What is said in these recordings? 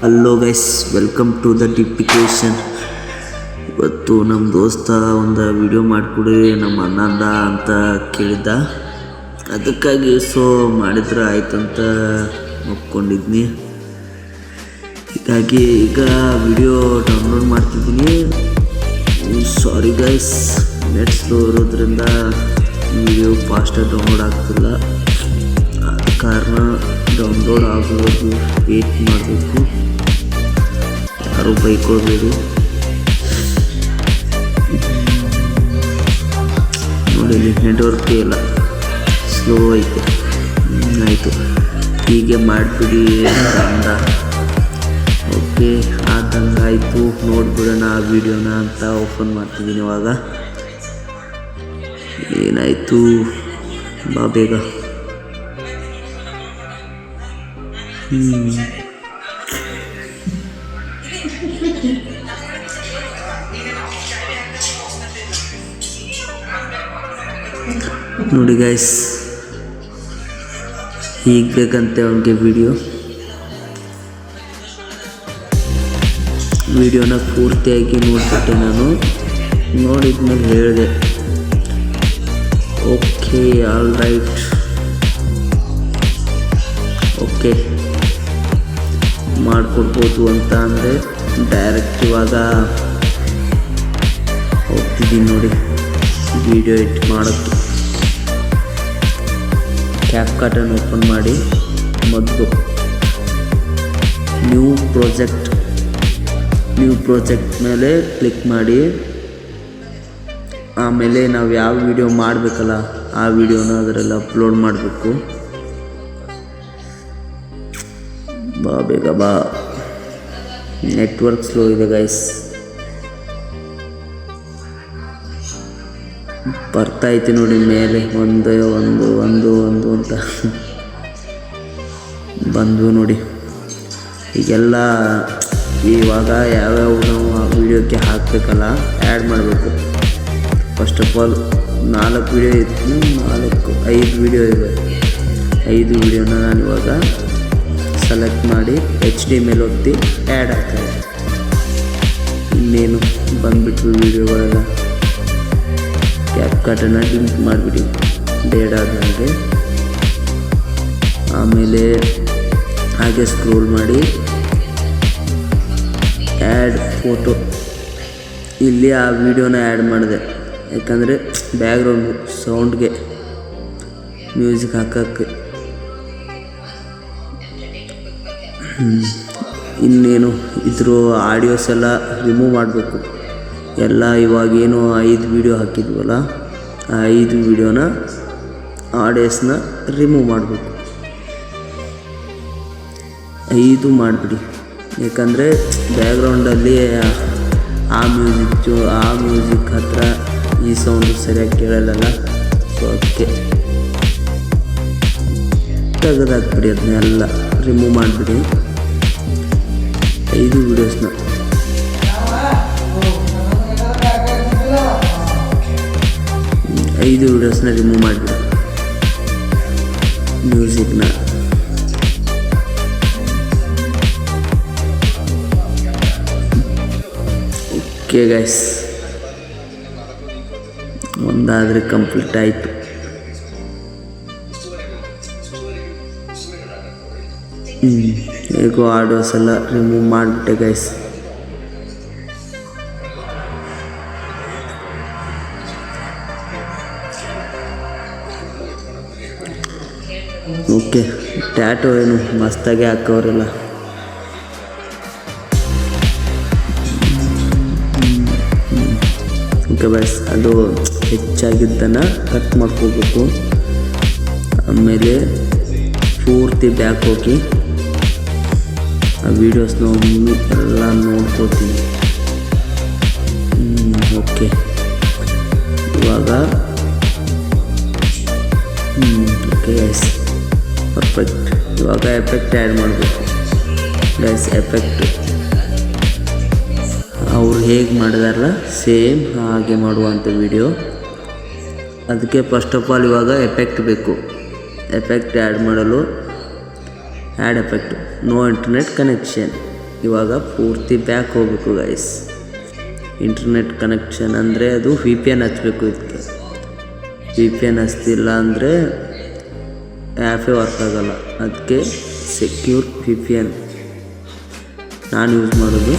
Hello guys, welcome to the duplication. ಇವತ್ತು ನಮ್ಮ ದೋಸ್ತ ಒಂದು ವಿಡಿಯೋ ಮಾಡಿಕೊಡಿ ನಮ್ಮ ಅಣ್ಣಂದ ಅಂತ ಕೇಳಿದ್ದ. ಅದಕ್ಕಾಗಿ ಮಾಡಿದ್ರೆ ಆಯ್ತಂತ ಒಪ್ಕೊಂಡಿದ್ನಿ. ಹೀಗಾಗಿ ಈಗ ವಿಡಿಯೋ ಡೌನ್ಲೋಡ್ ಮಾಡ್ತಿದ್ದೀನಿ. ಸಾರಿ ಗೈಸ್, ನೆಟ್ ಸ್ಲೋ ಇರೋದ್ರಿಂದ ವಿಡಿಯೋ ಫಾಸ್ಟಾಗಿ ಡೌನ್ಲೋಡ್ ಆಗ್ತಿಲ್ಲ. ಆದ ಕಾರಣ ಡೌನ್ಲೋಡ್ ಆಗೋದು ವೇಟ್ ಮಾಡಬೇಕು. ಯಾರು ಬೈಕೊಳ್ಬೇಡಿ ನೋಡಿ, ನೆಟ್ವರ್ಕೇ ಇಲ್ಲ, ಸ್ಲೋ ಐತೆ. ಆಯಿತು, ಹೀಗೆ ಮಾಡಿಬಿಡಿ ಅಂದ. ಓಕೆ, ಆದಂಗೆ ಆಯಿತು. ನೋಡ್ಬಿಡೋಣ ಆ ವಿಡಿಯೋನ ಅಂತ ಓಪನ್ ಮಾಡ್ತಿದ್ದೀನಿ. ಇವಾಗ ಏನಾಯಿತು ಬಾ ಬೇಗ. ನೋಡಿ ಗೈಸ್, ಹೀಗೆ ಬೇಕಂತೆ ಅವನಿಗೆ ವಿಡಿಯೋನ ಪೂರ್ತಿಯಾಗಿ ನೋಡ್ಬಿಟ್ಟೆ. ನಾನು ನೋಡಿದ್ಮೇಲೆ ಹೇಳಿದೆ ಓಕೆ, ಆಲ್ ರೈಟ್, ಓಕೆ ಮಾಡಿಕೊಡ್ಬೋದು ಅಂತ ಅಂದರೆ ಡೈರೆಕ್ಟ್ ಇವಾಗ ಹೋಗ್ತಿದ್ದೀನಿ ನೋಡಿ ವಿಡಿಯೋ ಎಡಿಟ್ ಮಾಡೋಕ್ಕೆ. ಕ್ಯಾಪ್ಕಟನ್ನು ಓಪನ್ ಮಾಡಿ ಮೊದಲು ನ್ಯೂ ಪ್ರಾಜೆಕ್ಟ್ ಮೇಲೆ ಕ್ಲಿಕ್ ಮಾಡಿ, ಆಮೇಲೆ ನಾವು ಯಾವ ವಿಡಿಯೋ ಮಾಡಬೇಕಲ್ಲ ಆ ವಿಡಿಯೋನ ಅದರಲ್ಲಿ ಅಪ್ಲೋಡ್ ಮಾಡಬೇಕು. ಬಾ ಬೇಗ ಬಾ, ನೆಟ್ವರ್ಕ್ ಸ್ಲೋ ಇದೆ ಗೈಸ್. ಬರ್ತಾಯಿತ್ತು ನೋಡಿ ಮೇಲೆ ಒಂದು ಅಂತ ಬಂದು ನೋಡಿ. ಈಗೆಲ್ಲ ಇವಾಗ ಯಾವ್ಯಾವ ನಾವು ಆ ವಿಡಿಯೋಕ್ಕೆ ಹಾಕಬೇಕಲ್ಲ, ಆ್ಯಡ್ ಮಾಡಬೇಕು. ಫಸ್ಟ್ ಆಫ್ ಆಲ್ 4 ವಿಡಿಯೋ ಇತ್ತು, 5 ವಿಡಿಯೋ ಇವೆ. 5 ವಿಡಿಯೋನ ನಾನಿವಾಗ ಸೆಲೆಕ್ಟ್ ಮಾಡಿ HTML ಒತ್ತಿ ಆ್ಯಡ್ ಆಗ್ತದೆ. ಇನ್ನೇನು ಬಂದುಬಿಟ್ವಿ ವಿಡಿಯೋಗಳೆಲ್ಲ. ಕ್ಯಾಪ್ಕಟನ್ನು ಲಿಂಕ್ ಮಾಡಿಬಿಡಿ ಬೇಡ ಆದಂಗೆ. ಆಮೇಲೆ ಹಾಗೆ ಸ್ಕ್ರೋಲ್ ಮಾಡಿ ಆ್ಯಡ್ ಫೋಟೋ, ಇಲ್ಲಿ ಆ ವಿಡಿಯೋನ ಆ್ಯಡ್ ಮಾಡಿದೆ. ಯಾಕಂದರೆ ಬ್ಯಾಕ್ಗ್ರೌಂಡ್ ಸೌಂಡ್ಗೆ ಮ್ಯೂಸಿಕ್ ಹಾಕೋಕ್ಕೆ. ಇನ್ನೇನು ಇದ್ರ ಆಡಿಯೋಸ್ ಎಲ್ಲ ರಿಮೂವ್ ಮಾಡಬೇಕು ಎಲ್ಲ. ಇವಾಗೇನು 5 ವಿಡಿಯೋ ಹಾಕಿದ್ವಲ್ಲ, ಆ 5 ವಿಡಿಯೋನ ಆಡಿಯೋಸ್ನ ರಿಮೂವ್ ಮಾಡಬೇಕು. 5 ಮಾಡಿಬಿಡಿ. ಯಾಕಂದರೆ ಬ್ಯಾಕ್ಗ್ರೌಂಡಲ್ಲಿ ಆ ಮ್ಯೂಸಿಕ್ ಹತ್ರ ಈ ಸೌಂಡು ಸರಿಯಾಗಿ ಕೇಳಲ್ಲ. ಸೊ ಅದಕ್ಕೆ ತೆಗೆದಾಕ್ಬಿಡಿ, ಅದನ್ನೆಲ್ಲ ರಿಮೂವ್ ಮಾಡಿಬಿಡಿ 5 ವಿಡಿಯೋಸ್ನ. ರಿಮೂವ್ ಮಾಡಿಬಿಡಿ ಮ್ಯೂಸಿಕ್ನ. ಓಕೆ ಗೈಸ್, ಒಂದಾದರೆ ಕಂಪ್ಲೀಟ್ ಆಯಿತು. ಹೇಗೋ ಆಡಿಯೋಸ್ ಎಲ್ಲ ರಿಮೂವ್ ಮಾಡಿಬಿಟ್ಟೆ ಗೈಸ್. ಓಕೆ, ಟ್ಯಾಟೋ ಏನು ಮಸ್ತಾಗೆ ಹಾಕೋರೆಲ್ಲ. ಓಕೆ ಬಸ್, ಅದು ಹೆಚ್ಚಾಗಿದ್ದನ್ನು ಕಟ್ ಮಾಡ್ಕೋಬೇಕು. ಆಮೇಲೆ ಪೂರ್ತಿ ಬ್ಯಾಕ್ ಹೋಗಿ ಆ ವೀಡಿಯೋಸ್ನ ಎಲ್ಲ ನೋಡ್ಕೋತೀನಿ. ಓಕೆ, ಇವಾಗ ಓಕೆ ಗೈಸ್, ಪರ್ಫೆಕ್ಟ್. ಇವಾಗ ಎಫೆಕ್ಟ್ ಆ್ಯಡ್ ಮಾಡಬೇಕು ಗೈಸ್. ಎಫೆಕ್ಟ್ ಅವ್ರು ಹೇಗೆ ಮಾಡಿದಾರಲ್ಲ ಸೇಮ್ ಹಾಗೆ ಮಾಡುವಂಥ ವಿಡಿಯೋ. ಅದಕ್ಕೆ ಫಸ್ಟ್ ಆಫ್ ಆಲ್ ಇವಾಗ ಎಫೆಕ್ಟ್ ಬೇಕು. ಎಫೆಕ್ಟ್ ಆ್ಯಡ್ ಮಾಡಲು add effect no internet connection. ಇವಾಗ ಪೂರ್ತಿ ಬ್ಯಾಕ್ ಹೋಗ್ಬೇಕು ಗೈಸ್. ಇಂಟರ್ನೆಟ್ ಕನೆಕ್ಷನ್ ಅಂದರೆ ಅದು ವಿ ಪಿ ಎನ್ ಹಚ್ಚಬೇಕು. ಇದಕ್ಕೆ ವಿ ಪಿ ಎನ್ ಹಚ್ತಿಲ್ಲ ಅಂದರೆ ಆ್ಯಪೇ ವರ್ಕ್ ಆಗೋಲ್ಲ. ಅದಕ್ಕೆ ಸೆಕ್ಯೂರ್ ವಿ ಪಿ ಎನ್ ನಾನು ಯೂಸ್ ಮಾಡೋದು.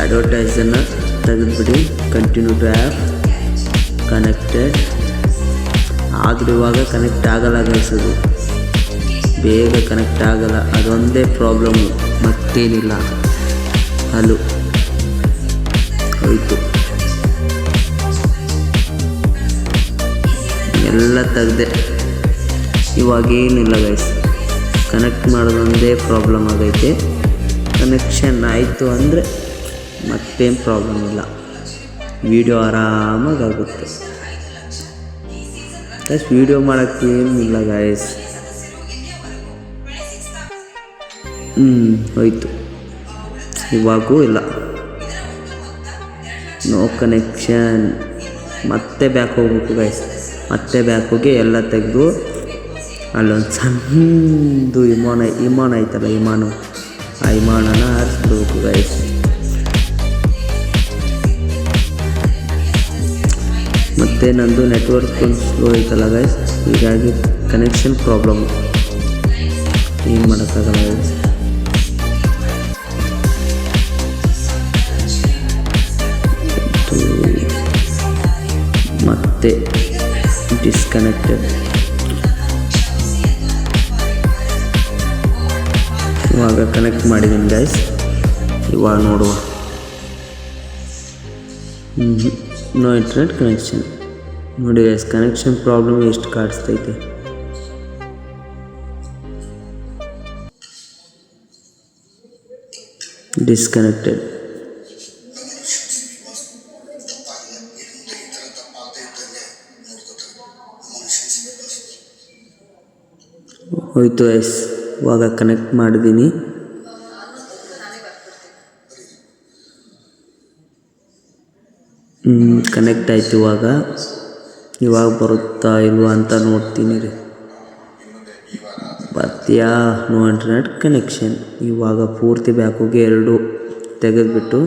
ಅಡ್ವರ್ಟೈಸನ್ನು ತೆಗೆದುಬಿಡಿ. Continue to app connected. ಆದರೂ ಇವಾಗ ಕನೆಕ್ಟ್ ಆಗಲ್ಲ ಗೈಸ್, ಅದು ಬೇಗ ಕನೆಕ್ಟ್ ಆಗಲ್ಲ. ಅದೊಂದೇ ಪ್ರಾಬ್ಲಮ್ಮು, ಮತ್ತೇನಿಲ್ಲ. ಹಲೋ ಹೋಯಿತು, ಎಲ್ಲ ತೆಗ್ದೆ. ಇವಾಗೇನಿಲ್ಲ ಗೈಸ್, ಕನೆಕ್ಟ್ ಮಾಡೋದೊಂದೇ ಪ್ರಾಬ್ಲಮ್ ಆಗೈತೆ. ಕನೆಕ್ಷನ್ ಆಯಿತು ಅಂದರೆ ಮತ್ತೇನು ಪ್ರಾಬ್ಲಮ್ ಇಲ್ಲ, ವೀಡಿಯೋ ಆರಾಮಾಗಿ ಆಗುತ್ತೆ ಗೈಸ್. ವೀಡಿಯೋ ಮಾಡೋಕ್ಕೆ ಏನಿಲ್ಲ ಗೈಸ್. ಹೋಯ್ತು, ಇವಾಗೂ ಇಲ್ಲ. No connection. ಮತ್ತೆ ಬ್ಯಾಕ್ ಹೋಗ್ಬೇಕು ಗೈಸ್. ಮತ್ತೆ ಬ್ಯಾಕ್ ಹೋಗಿ ಎಲ್ಲ ತೆಗೆದು ಅಲ್ಲೊಂದು ಸಣ್ಣದು ವಿಮಾನ ಐತಲ್ಲ, ಆ ವಿಮಾನನ ಹಾರಿಸ್ಬಿಡ್ಬೇಕು ಗೈಸ್. ಮತ್ತು ನಂದು ನೆಟ್ವರ್ಕ್ ಸ್ಲೋ ಐತಲ್ಲ ಗೈಸ್, ಹೀಗಾಗಿ ಕನೆಕ್ಷನ್ ಪ್ರಾಬ್ಲಮ್ಮು, ಏನು ಮಾಡೋಕ್ಕಾಗಲ್ಲ ಗೈಸ್. ಮತ್ತೆ ಡಿಸ್ಕನೆಕ್ಟೆಡ್. ಇವಾಗ ಕನೆಕ್ಟ್ ಮಾಡಿದ್ದೀನಿ ಗೈಸ್. ಇವಾಗ ನೋಡುವ. No internet connection. ನೋಡಿ ಗೈಸ್, ಕನೆಕ್ಷನ್ ಪ್ರಾಬ್ಲಮ್ ಎಷ್ಟು ಕಾಡಿಸ್ತೈತೆ. ಡಿಸ್ಕನೆಕ್ಟೆಡ್. ಹೋಯ್ತು ಗೈಸ್. ಇವಾಗ ಕನೆಕ್ಟ್ ಮಾಡಿದ್ದೀನಿ. ಕನೆಕ್ಟ್ ಆಯಿತು. ಇವಾಗ ಬರುತ್ತಾ ಇಲ್ವಾ ಅಂತ ನೋಡ್ತೀನಿ ರೀ. ಬರ್ತೀಯಾ? No internet connection. ಇವಾಗ ಪೂರ್ತಿ ಬ್ಯಾಕ್ ಹೋಗಿ ಎರಡು ತೆಗೆದುಬಿಟ್ಟು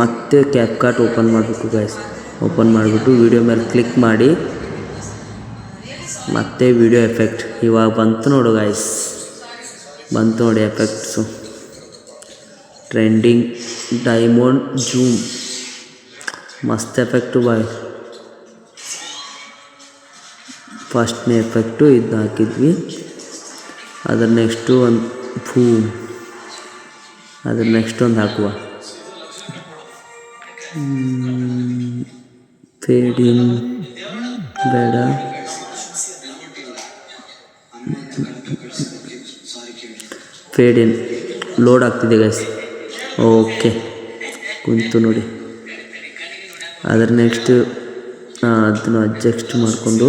ಮತ್ತೆ ಕ್ಯಾಪ್ ಕಾರ್ಟ್ ಓಪನ್ ಮಾಡಬೇಕು ಗೈಸ್. ಓಪನ್ ಮಾಡಿಬಿಟ್ಟು ವಿಡಿಯೋ ಮೇಲೆ ಕ್ಲಿಕ್ ಮಾಡಿ ಮತ್ತೆ ವಿಡಿಯೋ ಎಫೆಕ್ಟ್. ಇವಾಗ ಬಂತು ನೋಡು ಗೈಸ್, ಬಂತು ನೋಡಿ ಎಫೆಕ್ಟ್ಸು. ಟ್ರೆಂಡಿಂಗ್ ಡೈಮಂಡ್ ಜೂಮ್, ಮಸ್ತ್ ಎಫೆಕ್ಟು ಬಾಯ್. ಫಸ್ಟ್ನೇ ಎಫೆಕ್ಟು ಇದು ಹಾಕಿದ್ವಿ. ಅದ್ರ ನೆಕ್ಸ್ಟು ಅದ್ರ ನೆಕ್ಸ್ಟ್ ಒಂದು ಹಾಕುವ. ಫೇಡ್ ಇನ್ ಬೇಡ. ಫೇಡ್ ಇನ್ ಲೋಡ್ ಆಗ್ತಿದೆ ಗೈಸ್. ಓಕೆ, ಕುಂತು ನೋಡಿ. ಅದರ ನೆಕ್ಸ್ಟು ಅದನ್ನು ಅಡ್ಜಸ್ಟ್ ಮಾಡಿಕೊಂಡು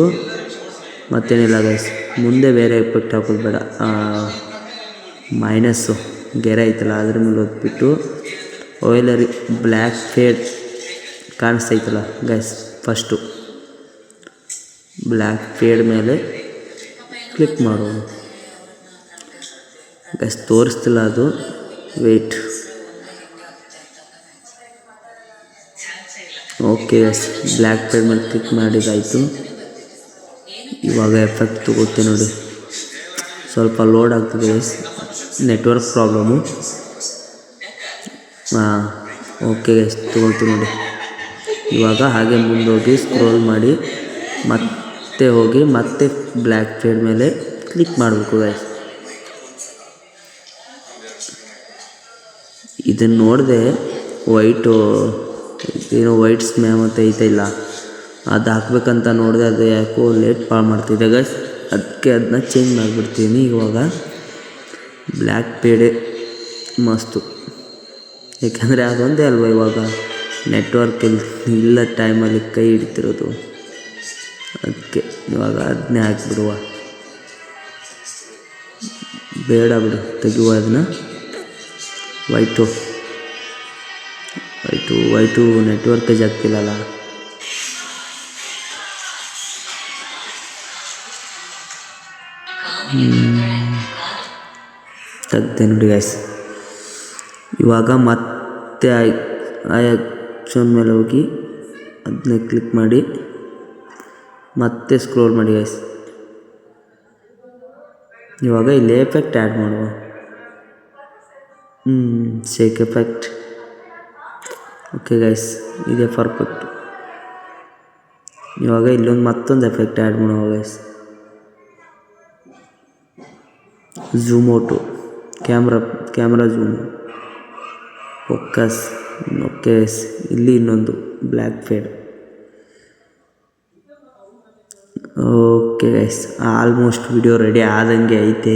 ಮತ್ತೇನಿಲ್ಲ ಗೈಸ್. ಮುಂದೆ ಬೇರೆ ಎಫೆಕ್ಟ್ ಹಾಕೋದು ಬೇಡ. ಮೈನಸ್ಸು ಗೆರೆ ಐತಲ್ಲ ಅದ್ರ ಮೇಲೆ ಹೋಗ್ಬಿಟ್ಟು ಆಯಿಲರಿ ಬ್ಲ್ಯಾಕ್ ಫೇಡ್ ಕಾಣಿಸ್ತೈತಲ್ಲ ಗೈಸ್, ಫಸ್ಟು ಬ್ಲ್ಯಾಕ್ ಫೇಡ್ ಮೇಲೆ ಕ್ಲಿಕ್ ಮಾಡೋದು ಗೈಸ್. ತೋರಿಸ್ತಿಲ್ಲ ಅದು, wait. Okay guys, black fade ಮೇಲೆ ಕ್ಲಿಕ್ ಮಾಡಿದಾಯಿತು. ಇವಾಗ ಎಫೆಕ್ಟ್ ತಗೋತೀನಿ ನೋಡಿ. ಸ್ವಲ್ಪ ಲೋಡ್ ಆಗ್ತದೆ guys, network problem. Okay guys, ತೊಗೊಳ್ತೀನಿ ನೋಡಿ. ಇವಾಗ ಹಾಗೆ ಮುಂದೋಗಿ ಸ್ಕ್ರೋಲ್ ಮಾಡಿ ಮತ್ತೆ ಹೋಗಿ ಮತ್ತೆ ಬ್ಲ್ಯಾಕ್ ಫೇಡ್ ಮೇಲೆ ಕ್ಲಿಕ್ ಮಾಡಬೇಕು ಗೈಸ್. ಇದನ್ನು ನೋಡಿದೆ, ಏನೋ ವೈಟ್ ಸ್ಮ್ಯಾಮ್ ಅಂತ ಐತಿಲ್ಲ, ಅದು ಹಾಕ್ಬೇಕಂತ ನೋಡಿದೆ. ಅದು ಯಾಕೋ ಲೇಟ್ ಮಾಡ್ತಿದ್ದೆ ಗೈಸ್, ಅದಕ್ಕೆ ಅದನ್ನ ಚೇಂಜ್ ಮಾಡಿಬಿಡ್ತೀನಿ. ಇವಾಗ ಬ್ಲ್ಯಾಕ್ ಪೇಡೆ ಮಸ್ತು, ಏಕೆಂದರೆ ಅದೊಂದೇ ಅಲ್ವ ಇವಾಗ ನೆಟ್ವರ್ಕ್ ಇಲ್ಲ ಟೈಮಲ್ಲಿ ಕೈ ಹಿಡಿತಿರೋದು. ಅದಕ್ಕೆ ಇವಾಗ ಅದನ್ನೇ ಹಾಕಿಬಿಡುವ. ಬೇಡ ಬಿಡು, ತೆಗೆಯುವ ಅದನ್ನ. ವೈಟು ನೆಟ್ವರ್ಕೇ ಜಾಗ್ತಿಲ್ಲಲ್ಲ. ತೆಗ್ದೆ ನೋಡಿ ಗೈಸ್. ಇವಾಗ ಮತ್ತೆ ಆಕ್ಷನ್ ಮೇಲೆ ಹೋಗಿ ಅದನ್ನ ಕ್ಲಿಕ್ ಮಾಡಿ ಮತ್ತೆ ಸ್ಕ್ರೋಲ್ ಮಾಡಿ ಗೈಸ್. ಇವಾಗ ಇಲ್ಲಿ ಎಫೆಕ್ಟ್ ಆ್ಯಡ್ ಮಾಡುವ. Shake effect. ಓಕೆ ಗೈಸ್, ಇದೆ ಪರ್ಫೆಕ್ಟ್. ಇವಾಗ ಇಲ್ಲೊಂದು ಮತ್ತೊಂದು ಎಫೆಕ್ಟ್ ಆ್ಯಡ್ ಮಾಡುವ guys. Zoom out, camera zoom, focus. Okay guys, ಇಲ್ಲಿ ಇನ್ನೊಂದು black fade. Okay guys, almost video ready ಆದಂಗೆ ಐತೆ.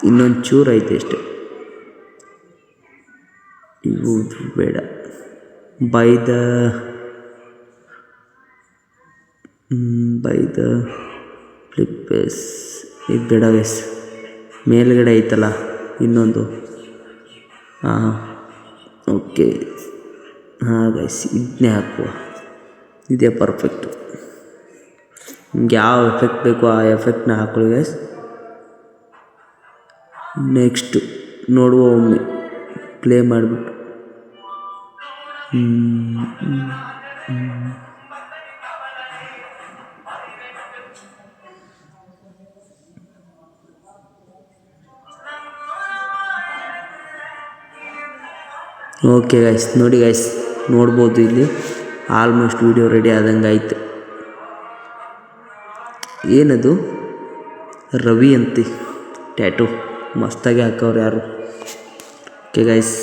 ಇನ್ನೊಂದು ಚೂರು ಐತೆ ಅಷ್ಟೆ. ಇವು ಬೇಡ. ಬೈ ದ ಫ್ಲಿಪ್ಪೇಸ್ ಇದು ಬೇಡ ಗೈಸ್. ಮೇಲ್ಗಡೆ ಐತಲ್ಲ ಇನ್ನೊಂದು. ಓಕೆ. ಗೈಸ್, ಇದನ್ನೇ ಹಾಕುವ. ಇದೇ ಪರ್ಫೆಕ್ಟು. ನಿಮ್ಗೆ ಯಾವ ಎಫೆಕ್ಟ್ ಬೇಕೋ ಆ ಎಫೆಕ್ಟ್ನ ಹಾಕೊಳ್ಳಿ ಗೈಸ್. ನೆಕ್ಸ್ಟು ನೋಡುವ ಒಮ್ಮೆ ಪ್ಲೇ ಮಾಡಿಬಿಟ್ಟು. ಓಕೆ ಗೈಸ್, ನೋಡಿ ಗೈಸ್, ನೋಡ್ಬೋದು ಇಲ್ಲಿ ಆಲ್ಮೋಸ್ಟ್ ವಿಡಿಯೋ ರೆಡಿ ಆದಂಗೆ ಆಯ್ತು. ಏನದು ರವಿ ಅಂತಿ ಟ್ಯಾಟೂ ಮಸ್ತಾಗಿ ಹಾಕವ್ರು ಯಾರು. ಓಕೆ ಗೈಸ್,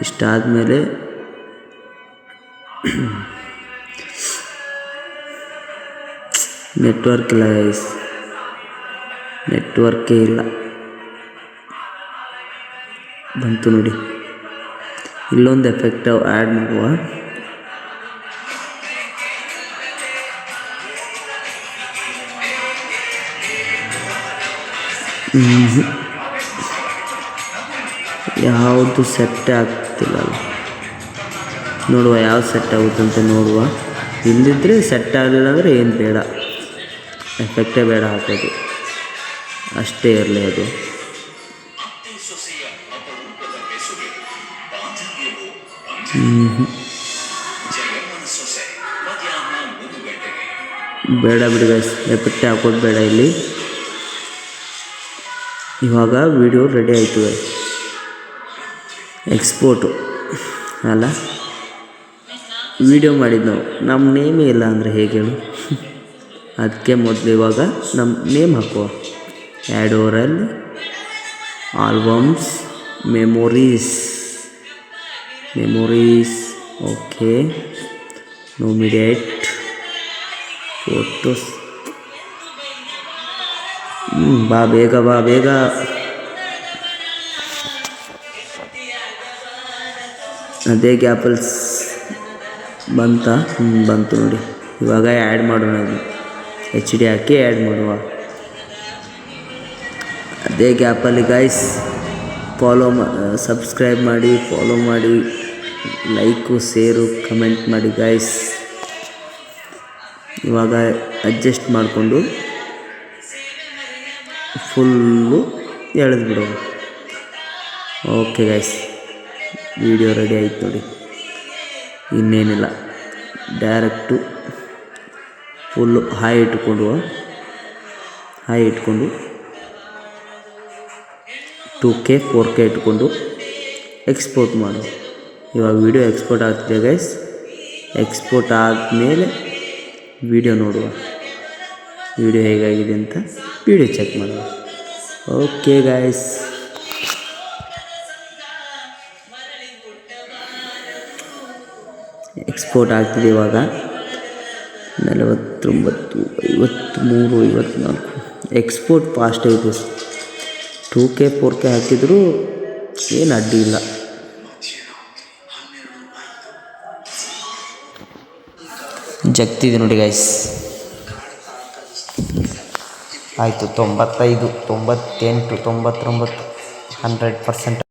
ಇಷ್ಟಾದಮೇಲೆ ನೆಟ್ವರ್ಕ್ ಇಲ್ಲ ಗೈಸ್, ನೆಟ್ವರ್ಕೇ ಇಲ್ಲ. ಬಂತು ನೋಡಿ. ಇಲ್ಲೊಂದು ಎಫೆಕ್ಟ್ ಆ್ಯಡ್ ಮಾಡುವ. ಯಾವುದು ಸೆಟ್ ಆಗ್ತಿಲ್ಲಲ್ಲ. ನೋಡುವ ಯಾವ್ದು ಸೆಟ್ ಆಗುತ್ತಂತ ನೋಡುವ. ಇಲ್ಲಿದ್ದರೆ ಸೆಟ್ ಆಗಲಿಲ್ಲ ಅಂದರೆ ಏನು ಬೇಡ, ಎಫೆಕ್ಟೇ ಬೇಡ ಹಾಕೋದು, ಅಷ್ಟೇ ಇರಲಿ ಅದು. ಬೇಡ ಬಿಡಿ ಗೈಸ್, ಎಫೆಕ್ಟೇ ಹಾಕೋದು ಬೇಡ ಇಲ್ಲಿ. ಇವಾಗ ವಿಡಿಯೋ ರೆಡಿ ಆಯಿತು ಗೈಸ್. ಎಕ್ಸ್ಪೋರ್ಟು ಅಲ್ಲ, ವಿಡಿಯೋ ಮಾಡಿದ್ದು ನಾವು, ನಮ್ಮ ನೇಮೇ ಇಲ್ಲ ಅಂದರೆ ಹೇಗೆ ಹೇಳು. ಅದಕ್ಕೆ ಮೊದಲು ಇವಾಗ ನಮ್ಮ ನೇಮ್ ಹಾಕುವ. Add overall albums memories. Okay. ನೋಮಿಡೇಟ್ ಫೋಟೋಸ್. ಬಾ ಬೇಗ. ಅದೇ ಗ್ಯಾಪಲ್ಸ್ ಬಂತ. ಬಂತು ನೋಡಿ. ಇವಾಗ ಆ್ಯಡ್ ಮಾಡೋಣ. ಅದು HD ಹಾಕಿ ಆ್ಯಡ್ ಮಾಡುವ. ಅದೇ ಗ್ಯಾಪಲ್ಲಿ ಗೈಸ್ ಸಬ್ಸ್ಕ್ರೈಬ್ ಮಾಡಿ, ಫಾಲೋ ಮಾಡಿ, ಲೈಕು, ಶೇರು, ಕಮೆಂಟ್ ಮಾಡಿ ಗೈಸ್. ಇವಾಗ ಅಡ್ಜಸ್ಟ್ ಮಾಡಿಕೊಂಡು ಫುಲ್ಲು ಎಳೆದು ಬಿಡುವ. ಓಕೆ ಗೈಸ್, ವಿಡಿಯೋ ರೆಡಿ ಆಯ್ತು ನೋಡಿ. ಇನ್ನೇನಿಲ್ಲ, ಡೈರೆಕ್ಟು ಫುಲ್ಲು ಹಾಯ್ ಇಟ್ಕೊಂಡು 2K 4K ಇಟ್ಕೊಂಡು ಎಕ್ಸ್ಪೋರ್ಟ್ ಮಾಡು. ಇವಾಗ ವಿಡಿಯೋ ಎಕ್ಸ್ಪೋರ್ಟ್ ಆಗ್ತಿದೆ ಗೈಸ್. ಎಕ್ಸ್ಪೋರ್ಟ್ ಆದಮೇಲೆ ವಿಡಿಯೋ ನೋಡುವ, ವಿಡಿಯೋ ಹೇಗಾಗಿದೆ ಅಂತ ವಿಡಿಯೋ ಚೆಕ್ ಮಾಡುವ. ಓಕೆ ಗೈಸ್, ಎಕ್ಸ್ಪೋರ್ಟ್ ಆಗ್ತಿದೆ ಇವಾಗ. 49, 53, 54. ಎಕ್ಸ್ಪೋರ್ಟ್ ಫಾಸ್ಟ್ ಐತೆ. 2K 4K ಹಾಕಿದರೂ ಏನು ಅಡ್ಡಿ ಇಲ್ಲ. ಜಗ್ತಿದೆ ನೋಡಿ ಗೈಸ್. ಆಯಿತು. 95, 98, 99, 100%.